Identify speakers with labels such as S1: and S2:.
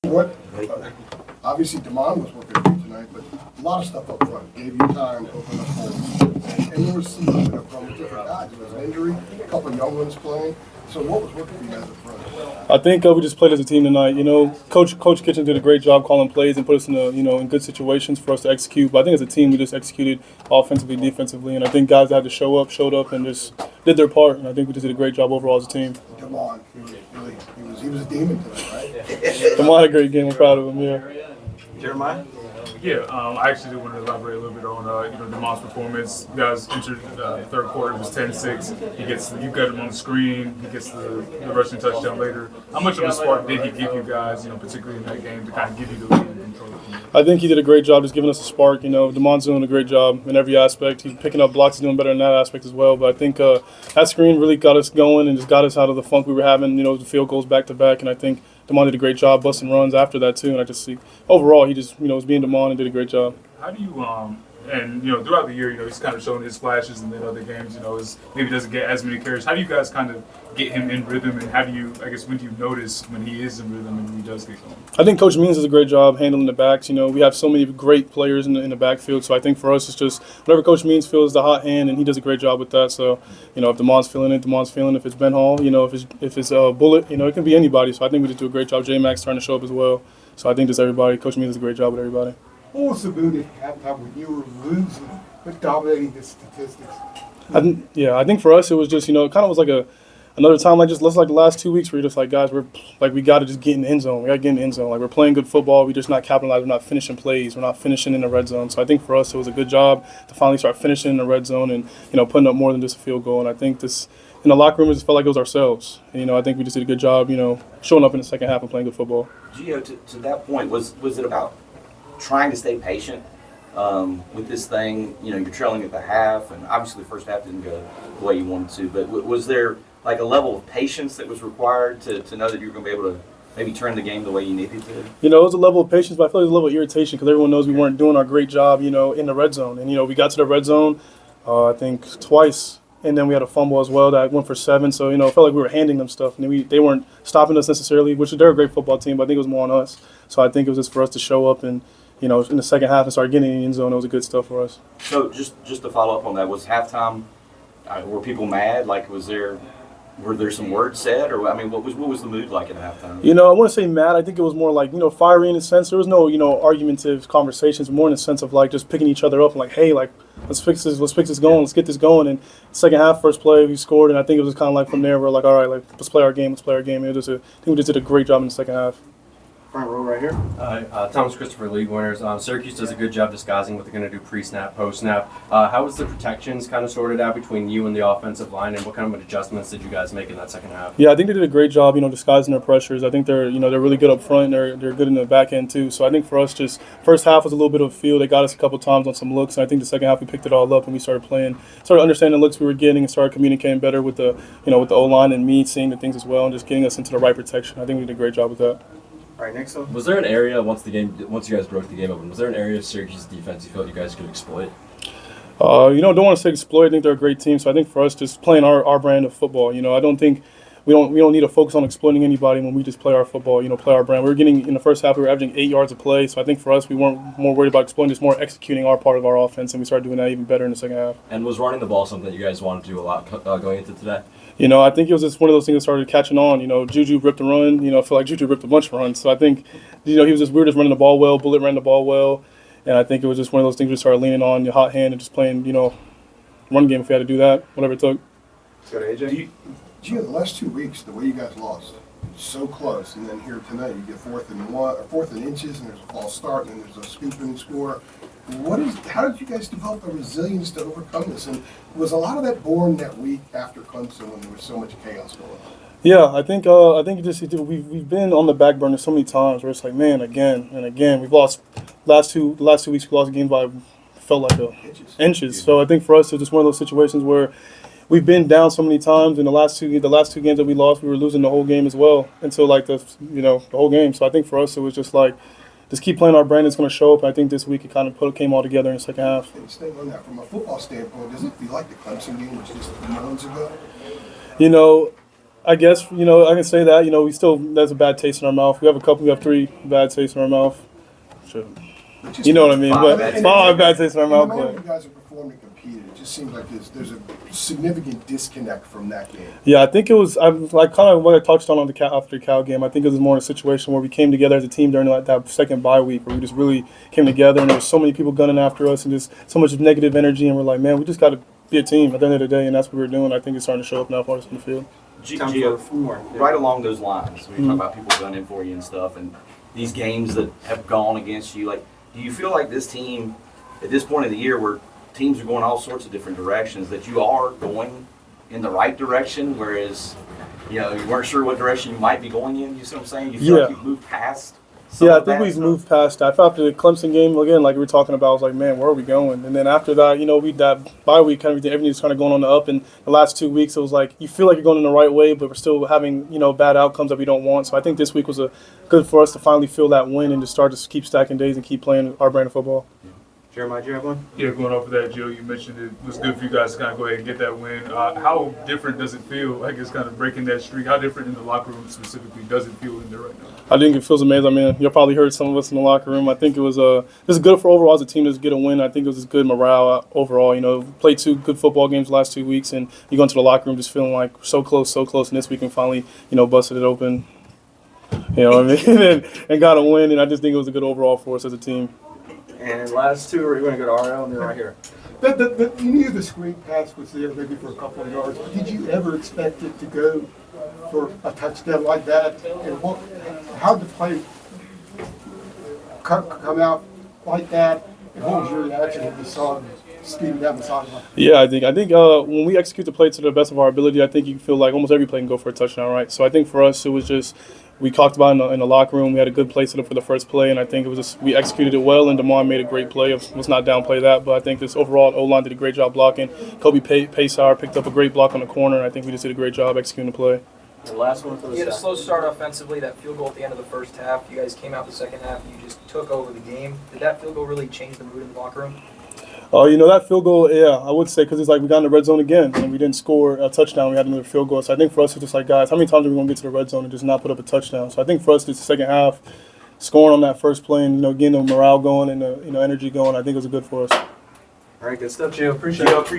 S1: What? Obviously, Damon was working for you tonight, but a lot of stuff up front. Gave you time to open up holes. And the receivers up front with different guys. There was an injury, a couple of young ones playing. So what was working for you guys up front?
S2: I think we just played as a team tonight. Coach Kitchen did a great job calling plays and put us in in good situations for us to execute. But I think as a team, we just executed offensively, defensively, and I think guys that had to showed up and just did their part. And I think we just did a great job overall as a team.
S1: Damon, he was a demon tonight, right?
S2: Damon had a great game. I'm proud of him. Yeah.
S3: Jeremiah?
S4: Yeah, I actually did want to elaborate a little bit on Damon's performance. You guys entered the third quarter, it was 10-6. You got him on the screen. He gets the rushing touchdown later. How much of a spark did he give you guys, particularly in that game, to kind of give you the lead and control?
S2: I think he did a great job just giving us a spark. Damon's doing a great job in every aspect. He's picking up blocks, he's doing better in that aspect as well. But I think that screen really got us going and just got us out of the funk we were having. The field goals back to back, and I think Damon did a great job busting runs after that too. And I just see overall he just was being Damon and did a great job.
S4: How do you throughout the year, he's kind of showing his flashes, and then other games, maybe doesn't get as many carries. How do you guys kind of get him in rhythm, and how do you, when do you notice when he is in rhythm and when he does get going?
S2: I think Coach Means does a great job handling the backs. We have so many great players in the backfield, so I think for us it's just whatever Coach Means feels the hot hand, and he does a great job with that. So, if Damon's feeling it, Damon's feeling it. If it's Ben Hall, if it's Bullet, it can be anybody. So I think we just do a great job. J-Mac's starting to show up as well. So I think just everybody, Coach Means does a great job with everybody.
S5: What was the mood at halftime when you were losing but dominating the statistics?
S2: I think for us it was just, it kind of was like another time like the last 2 weeks where you're just like, guys, we got to just get in the end zone. We got to get in the end zone. Like, we're playing good football. We're just not capitalizing. We're not finishing plays. We're not finishing in the red zone. So I think for us it was a good job to finally start finishing in the red zone and, putting up more than just a field goal. And I think this in the locker room, it just felt like it was ourselves. And, I think we just did a good job, showing up in the second half and playing good football.
S3: Gio, to that point, was it about trying to stay patient with this thing? You're trailing at the half, and obviously the first half didn't go the way you wanted to, but was there like a level of patience that was required to know that you were going to be able to maybe turn the game the way you needed to?
S2: It was a level of patience, but I feel like it was a level of irritation because everyone knows we weren't doing our great job, in the red zone. And, we got to the red zone, I think, twice. And then we had a fumble as well that went for 7. So, it felt like we were handing them stuff. And they weren't stopping us necessarily, which they're a great football team, but I think it was more on us. So I think it was just for us to show up and, in the second half and start getting in the end zone. It was a good stuff for us.
S3: So just to follow up on that, was halftime, were people mad? Like, were there some words said? Or, what was the mood like at halftime?
S2: I wouldn't say mad. I think it was more like, fiery in a sense. There was no, argumentative conversations, more in the sense of like just picking each other up and like, hey, like, let's fix this going, let's get this going. And second half, first play, we scored, and I think it was kind of like from there, we're like, all right, like, let's play our game. And I think we just did a great job in the second half.
S5: Front row right here.
S6: Thomas Christopher, league winners. Syracuse does a good job disguising what they're going to do pre-snap, post-snap. How was the protections kind of sorted out between you and the offensive line, and what kind of adjustments did you guys make in that second half?
S2: Yeah, I think they did a great job, disguising their pressures. I think they're really good up front. They're good in the back end too. So I think for us, just first half was a little bit of a feel. They got us a couple times on some looks, and I think the second half we picked it all up and we started understanding the looks we were getting and started communicating better with the O-line and me seeing the things as well and just getting us into the right protection. I think we did a great job with that.
S5: All right, next up.
S7: Was there an area once you guys broke the game open? Was there an area of Syracuse's defense you felt you guys could exploit?
S2: Don't want to say exploit. I think they're a great team. So I think for us, just playing our brand of football. I don't think we don't need to focus on exploiting anybody when we just play our football. Play our brand. We were getting in the first half. We were averaging 8 yards a play. So I think for us, we weren't more worried about exploiting, just more executing our part of our offense, and we started doing that even better in the second half.
S7: And was running the ball something that you guys wanted to do a lot going into today?
S2: I think it was just one of those things that started catching on. Juju ripped a run. I feel like Juju ripped a bunch of runs. So I think, we were just running the ball well. Bullet ran the ball well. And I think it was just one of those things we started leaning on the hot hand and just playing, run game if we had to do that, whatever it took.
S5: Let's go to AJ.
S1: Gio, the last 2 weeks, the way you guys lost, so close, and then here tonight you get 4th and inches, and there's a false start, and then there's a scoop and score. How did you guys develop the resilience to overcome this? And was a lot of that born that week after Clemson when there was so much chaos going on?
S2: Yeah, I think we've been on the back burner so many times where it's like, man, again and again. We've lost the last 2 weeks. We lost games by felt like inches. So I think for us it's just one of those situations where we've been down so many times. In the last two games that we lost, we were losing the whole game as well until like the whole game. So I think for us it was just like, just keep playing our brand. It's going to show up. I think this week it kind of came all together in the second half.
S1: And staying on that, from a football standpoint, does it feel like the Clemson game was just months ago?
S2: I guess I can say that we still there's a bad taste in our mouth. We have 3 bad tastes in our mouth. Sure.
S1: But just-
S2: You know what I mean?
S3: Five
S2: But
S3: bad tastes.
S2: 5 bad tastes in our
S1: And the
S2: mouth.
S1: manner
S2: But
S1: you guys have performed and competed, it just seems like there's a significant disconnect from that game.
S2: yeah, I think it was like kind of what I touched on the after the Cal game. I think it was more a situation where we came together as a team during that second bye week, where we just really came together, and there was so many people gunning after us, and just so much negative energy, and we're like, man, we just got to be a team at the end of the day, and that's what we're doing. I think it's starting to show up now for us in the field.
S3: Gio, right along those lines, when you talk about people gunning for you and stuff, and these games that have gone against you, like, do you feel like this team, at this point of the year where teams are going all sorts of different directions, that you are going in the right direction, whereas, you weren't sure what direction you might be going in, you see what I'm saying? You feel like you've moved past some
S2: Yeah, I
S3: of
S2: think
S3: that
S2: we've
S3: stuff?
S2: moved past that. After the Clemson game, again, like we were talking about, I was like, man, where are we going? And then after that, that bye week, everything's kind of going on the up. And the last 2 weeks, it was like you feel like you're going in the right way, but we're still having bad outcomes that we don't want. So I think this week was good for us to finally feel that win and to start to keep stacking days and keep playing our brand of football.
S6: Jeremiah, do you have one?
S4: Yeah, going off of that, Joe, you mentioned it was good for you guys to kind of go ahead and get that win. How different does it feel, I guess, kind of breaking that streak? How different in the locker room specifically does it feel in there right now?
S2: I think it feels amazing. I mean, you'll probably heard some of us in the locker room. I think it was just good for overall as a team to get a win. I think it was just good morale overall. Played 2 good football games the last 2 weeks, and you go into the locker room just feeling like so close, and this week and finally, busted it open. You know what I mean? and got a win, and I just think it was a good overall for us as a team.
S6: And last 2, are you going to go to RL and then right here?
S5: You knew the screen pass was there maybe for a couple of yards. Did you ever expect it to go for a touchdown like that? And how did the play come out like that? And what was your reaction when you saw him speeding down the sideline?
S2: Yeah, I think when we execute the play to the best of our ability, I think you feel like almost every play can go for a touchdown, right? So I think for us, it was just we talked about in the locker room. We had a good play set up for the first play, and I think it was just we executed it well. And Damon made a great play. Let's not downplay that, but I think this overall O-line did a great job blocking. Kobe Paysar picked up a great block on the corner, and I think we just did a great job executing the play.
S6: The last one for the
S8: You had a
S6: staff.
S8: slow start offensively, that field goal at the end of the first half. You guys came out the second half and you just took over the game. Did that field goal really change the mood in the locker room?
S2: That field goal, yeah, I would say, because it's like we got in the red zone again, and we didn't score a touchdown. We had another field goal. So I think for us, it's just like, guys, how many times are we going to get to the red zone and just not put up a touchdown? So I think for us, it's the second half, scoring on that first play and, getting the morale going and the energy going, I think it was good for us.
S6: All right, good stuff, Gio. Appreciate it.
S3: Gio, appreciate